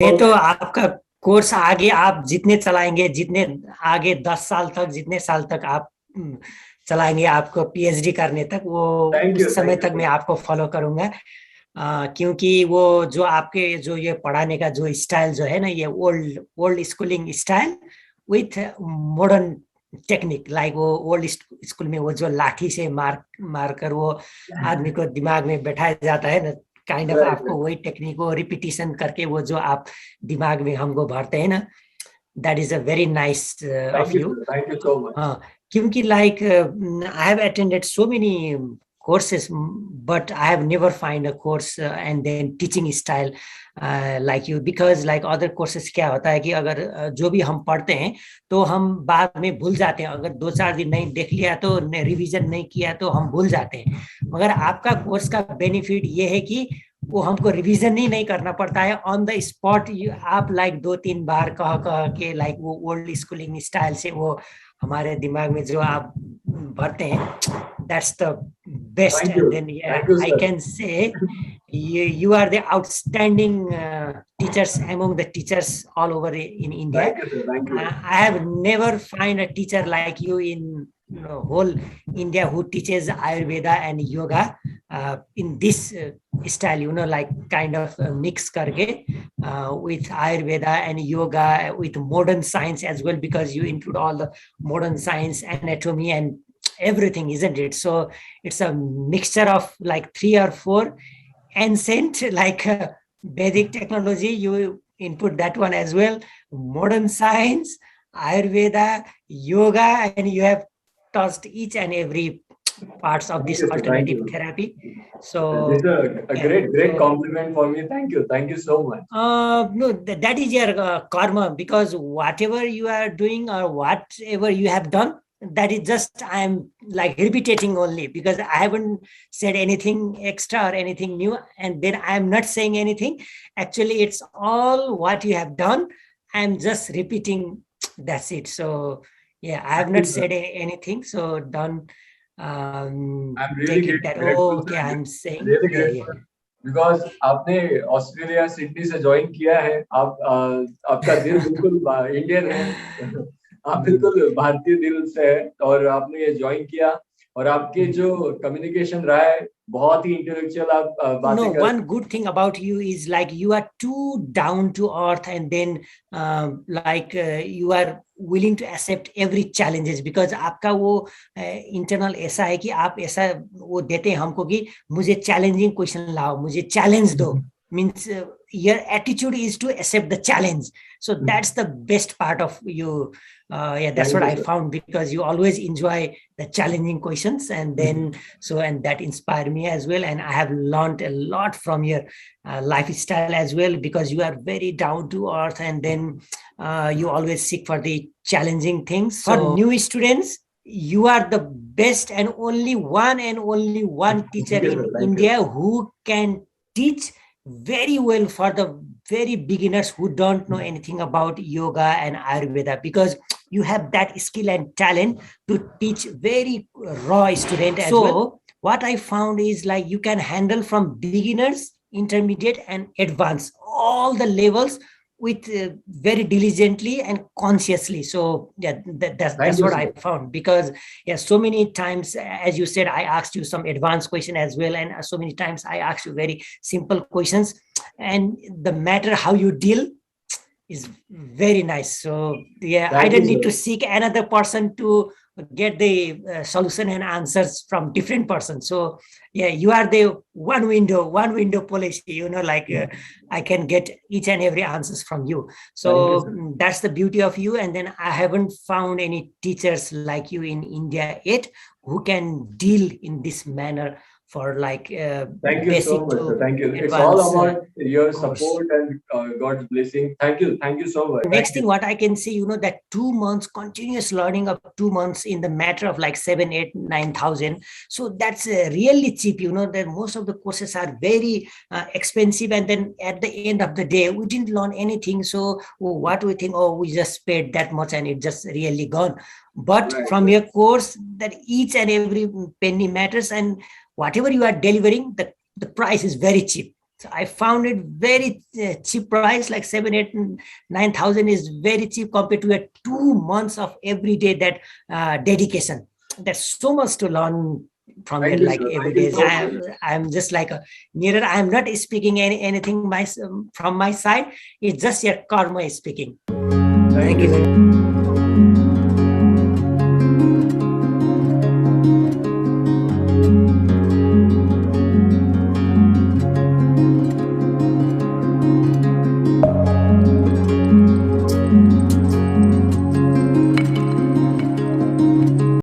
ये तो आपका कोर्स आगे आप जितने चलाएंगे, जितने आगे 10 साल तक, जितने साल तक आप चलाएंगे आपको पीएचडी करने तक, वो उस समय थैंक यू तक सो मैं मच। आपको फॉलो करूंगा। क्योंकि वो जो आपके जो ये पढ़ाने का जो स्टाइल जो है ना, ये old old schooling style with modern technique, like वो ओल्ड स्कूल में वो जो लाठी से मार मार कर वो आदमी को दिमाग में बैठाया जाता है ना, काइंड ऑफ राइट आपको राइट। वही टेक्निक को रिपीटिशन करके वो जो आप दिमाग में हमको भरते हैं ना, that is a very nice of you. Thank you so much. हाँ, क्योंकि like I have attended so many courses, but I have never find a course and then teaching style like you, because like other courses क्या होता है कि अगर जो भी हम पढ़ते हैं तो हम बाद में भूल जाते हैं, अगर 2-4 दिन नहीं देख लिया तो रिवीजन नहीं किया तो हम भूल जाते हैं। मगर आपका कोर्स का बेनिफिट ये है कि वो हमको रिवीजन ही नहीं करना पड़ता है, ऑन द स्पॉट आप लाइक 2-3 बार कह कह के लाइक वो ओल्ड स्कूलिंग स्टाइल से वो हमारे दिमाग में जो आप भरते हैं, that's the best. Thank you And then yeah, thank you I sir. can say you are the outstanding teachers among the teachers all over in India. Thank you sir. Thank you. I have never find a teacher like you in whole India who teaches Ayurveda and yoga in this style, like kind of mix karke with Ayurveda and yoga with modern science as well, because you include all the modern science, anatomy, and everything, isn't it? So it's a mixture of like 3 or 4 ancient, like Vedic technology, you input that one as well, modern science, Ayurveda, yoga, and you have touched each and every parts of thank this you sir. Thank alternative you. therapy. This So a yeah, great so complement for me. Thank you so much. no, that is your karma, because whatever you are doing or whatever you have done, that is just I'm like repeating only, because I haven't said anything extra or anything new, and then I'm not saying anything. Actually, it's all what you have done. I'm just repeating. That's it. So yeah, I have thank you not sir. said anything. So don't I am really take it that, grateful oh, okay, sir. I'm saying, really yeah, yeah. Grateful because आपने Australia Sydney से join किया है। आप आपका दिल बिल्कुल Indian है। आप Hmm. बिल्कुल भारतीय दिल से है और आपने ये ज्वाइन किया। और आपके Hmm. जो कम्युनिकेशन रहा है बहुत ही इंटेलेक्चुअल आप No, बातें कर। one good thing about you is like you are too down to earth, and then you are willing to accept every challenges, because आपका वो इंटरनल ऐसा है कि आप ऐसा वो देते हैं हमको कि मुझे चैलेंजिंग क्वेश्चन लाओ, मुझे चैलेंज दो, means your attitude is to accept the challenge. So that's the best part of you. Yeah, that's thank what you I sir. found, because you always enjoy the challenging questions, and then so, and that inspired me as well, and I have learned a lot from your lifestyle as well, because you are very down to earth, and then you always seek for the challenging things. So for new students, you are the best and only one teacher thank you in sir. Thank you. India who can teach very well for the very beginners who don't know anything about yoga and Ayurveda, because you have that skill and talent to teach very raw student as well. So what I found is like you can handle from beginners, intermediate, and advanced, all the levels with very diligently and consciously. So yeah, thank that's you what I sir. found, because yeah, so many times, as you said, I asked you some advanced question as well, and so many times I asked you very simple questions, and the matter how you deal is very nice. So yeah, I thank you don't need sir. to seek another person to get the solution and answers from different persons. So yeah, you are the one window policy, like I can get each and every answers from you. Thank you So sir. that's the beauty of you. And then I haven't found any teachers like you in India yet who can deal in this manner for like Thank you so basic much, sir. to Thank you. It's all advanced about your course. support and God's blessing. Thank you. Thank you so much. Thank Next thing you. what I can say, that 2 months continuous learning of 2 months in the matter of like 7, 8, 9,000. So that's really cheap. That most of the courses are very expensive, and then at the end of the day we didn't learn anything. So what we think, oh, we just paid that much and it just really gone. But Right, from right. your course, that each and every penny matters, and whatever you are delivering, the price is very cheap. So I found it very cheap price, like 7, 8, 9,000 is very cheap compared to a 2 months of everyday that dedication. There's so much to learn from Thank it, you, like sir. every Thank you day. so much. I'm just like a mirror. I'm not speaking anything from my side. It's just your karma is speaking. Thank Thank you, you. sir.